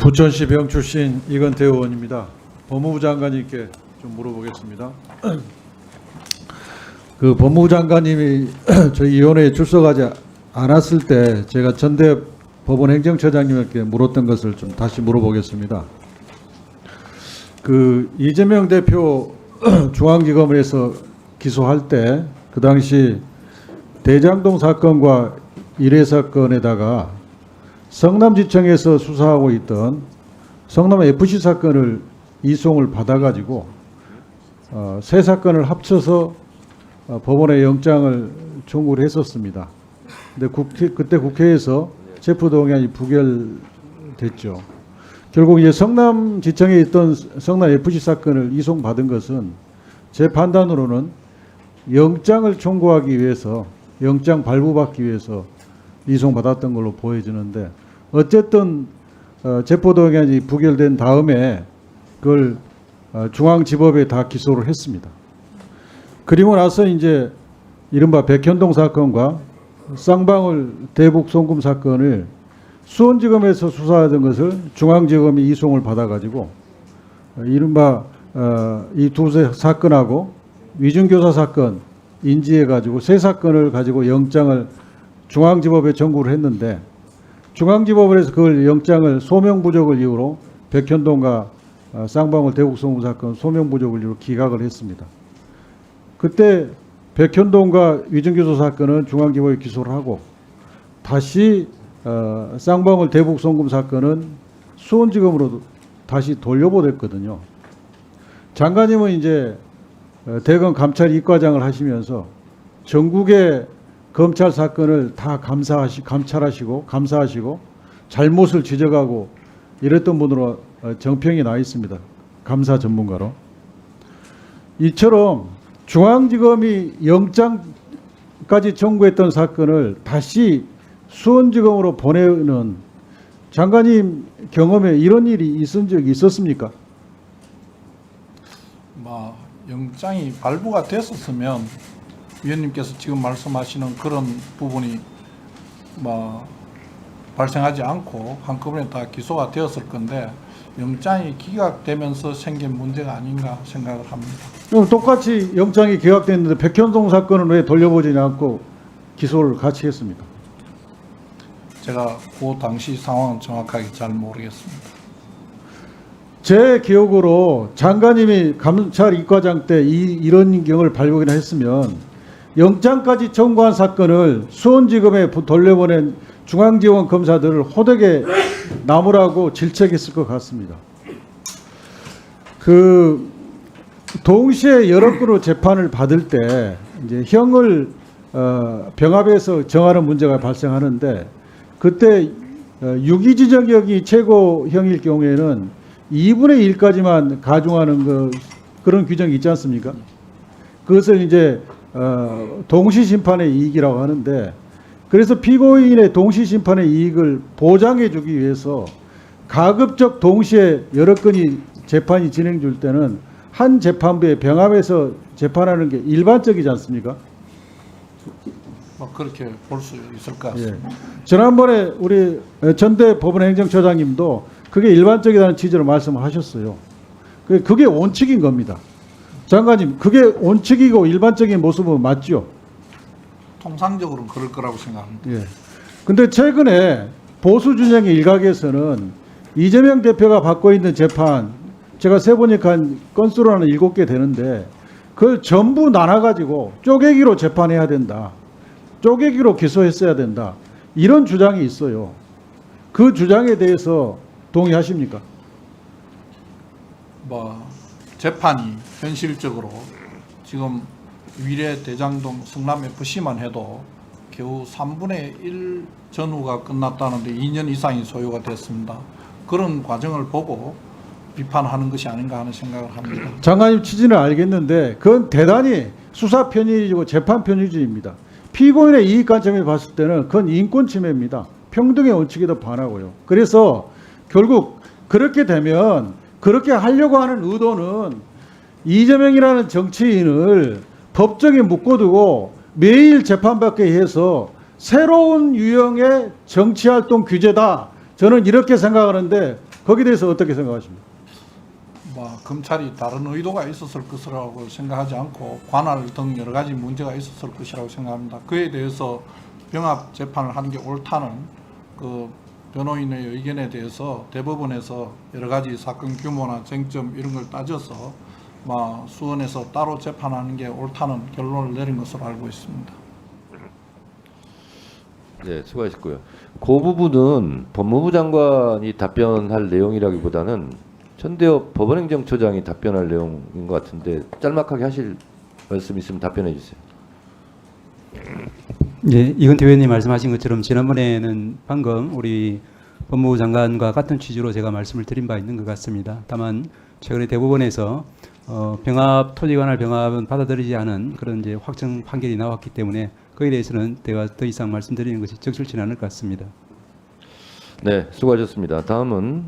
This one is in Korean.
부천시 병 출신 이건태 의원입니다. 법무부 장관님께 좀 물어보겠습니다. 그 법무부 장관님이 저희 위원회에 출석하지 않았을 때 제가 전대 법원 행정처장님께 물었던 것을 좀 다시 물어보겠습니다. 그 이재명 대표 중앙지검에서 기소할 때 그 당시 대장동 사건과 일회 사건에다가 성남지청에서 수사하고 있던 성남 FC 사건을 이송을 받아가지고 세 사건을 합쳐서 법원에 영장을 청구를 했었습니다. 근데 그때 국회에서 체포동의안이 부결됐죠. 결국 이제 성남지청에 있던 성남 FC 사건을 이송받은 것은 제 판단으로는 영장을 청구하기 위해서, 영장 발부받기 위해서 이송받았던 걸로 보여지는데, 어쨌든 체포동의안이 부결된 다음에 그걸 중앙지법에 다 기소를 했습니다. 그리고 나서 이제 이른바 백현동 사건과 쌍방울 대북 송금 사건을 수원지검에서 수사하던 것을 중앙지검이 이송을 받아가지고 이른바 이 두 사건하고 위중교사 사건 인지해가지고 세 사건을 가지고 영장을 중앙지법에 청구를 했는데, 중앙지법에서 그걸 영장을 소명부족을 이유로 백현동과 쌍방울 대북송금 사건 소명부족을 이유로 기각을 했습니다. 그때 백현동과 위중교사 사건은 중앙지법에 기소를 하고 다시 쌍방울 대북송금 사건은 수원지검으로 다시 돌려보냈거든요. 장관님은 이제 대검 감찰 이과장을 하시면서 전국의 검찰 사건을 다 감찰하시고 감사하시고 잘못을 지적하고 이랬던 분으로 정평이 나 있습니다. 감사 전문가로. 이처럼 중앙지검이 영장까지 청구했던 사건을 다시 수원지검으로 보내는 장관님 경험에 이런 일이 있은 적이 있었습니까? 영장이 발부가 됐었으면 위원님께서 지금 말씀하시는 그런 부분이 발생하지 않고 한꺼번에 다 기소가 되었을 건데, 영장이 기각되면서 생긴 문제가 아닌가 생각을 합니다. 그럼 똑같이 영장이 기각됐는데 백현동 사건은 왜 돌려보지 않고 기소를 같이 했습니까? 제가 그 당시 상황은 정확하게 잘 모르겠습니다. 제 기억으로 장관님이 감찰 이과장 때 이런 경우를 발견이나 했으면 영장까지 청구한 사건을 수원지검에 돌려보낸 중앙지원 검사들을 호되게 나무라고 질책했을 것 같습니다. 그 동시에 여러 건으로 재판을 받을 때 이제 형을 병합해서 정하는 문제가 발생하는데, 그때 유기지정형이 최고형일 경우에는 2분의 1까지만 가중하는 그런 규정이 있지 않습니까? 그것을 이제 동시심판의 이익이라고 하는데, 그래서 피고인의 동시심판의 이익을 보장해 주기 위해서 가급적 동시에 여러 건이 재판이 진행 될 때는 한 재판부에 병합해서 재판하는 게 일반적이지 않습니까? 그렇게 볼 수 있을 것 같습니다. 예. 지난번에 우리 전대 법원 행정처장님도 그게 일반적이라는 취지로 말씀을 하셨어요. 그게 원칙인 겁니다. 장관님, 그게 원칙이고 일반적인 모습은 맞죠? 통상적으로는 그럴 거라고 생각합니다. 예. 근데 최근에 보수 진영의 일각에서는 이재명 대표가 받고 있는 재판, 제가 세보니까 한 건수로는 7개 되는데 그걸 전부 나눠가지고 쪼개기로 재판해야 된다. 쪼개기로 기소했어야 된다. 이런 주장이 있어요. 그 주장에 대해서 동의하십니까? 재판이 현실적으로 지금 위례 대장동 성남 FC만 해도 겨우 3분의 1 전후가 끝났다는데 2년 이상이 소요가 됐습니다. 그런 과정을 보고 비판하는 것이 아닌가 하는 생각을 합니다. 장관님 취지는 알겠는데 그건 대단히 수사 편의이고 재판 편의주의입니다. 피고인의 이익 관점에 봤을 때는 그건 인권 침해입니다. 평등의 원칙에도 반하고요. 그래서 결국 그렇게 되면, 그렇게 하려고 하는 의도는 이재명이라는 정치인을 법정에 묶어두고 매일 재판받게 해서 새로운 유형의 정치활동 규제다, 저는 이렇게 생각하는데 거기에 대해서 어떻게 생각하십니까? 뭐 검찰이 다른 의도가 있었을 것이라고 생각하지 않고 관할 등 여러 가지 문제가 있었을 것이라고 생각합니다. 그에 대해서 병합 재판을 하는 게 옳다는 그 변호인의 의견에 대해서 대법원에서 여러 가지 사건 규모나 쟁점 이런 걸 따져서 수원에서 따로 재판하는 게 옳다는 결론을 내린 것으로 알고 있습니다. 네, 수고하셨고요. 그 부분은 법무부 장관이 답변할 내용이라기보다는 천대엽 법원행정처장이 답변할 내용인 것 같은데 짤막하게 하실 말씀 있으면 답변해 주세요. 예, 이건태 의원님 말씀하신 것처럼 지난번에는 방금 우리 법무부 장관과 같은 취지로 제가 말씀을 드린 바 있는 것 같습니다. 다만 최근에 대법원에서 병합 토지 관할 병합은 받아들이지 않은 그런 이제 확정 판결이 나왔기 때문에 거기에 대해서는 제가 더 이상 말씀드리는 것이 적절치 않을 것 같습니다. 네, 수고하셨습니다. 다음은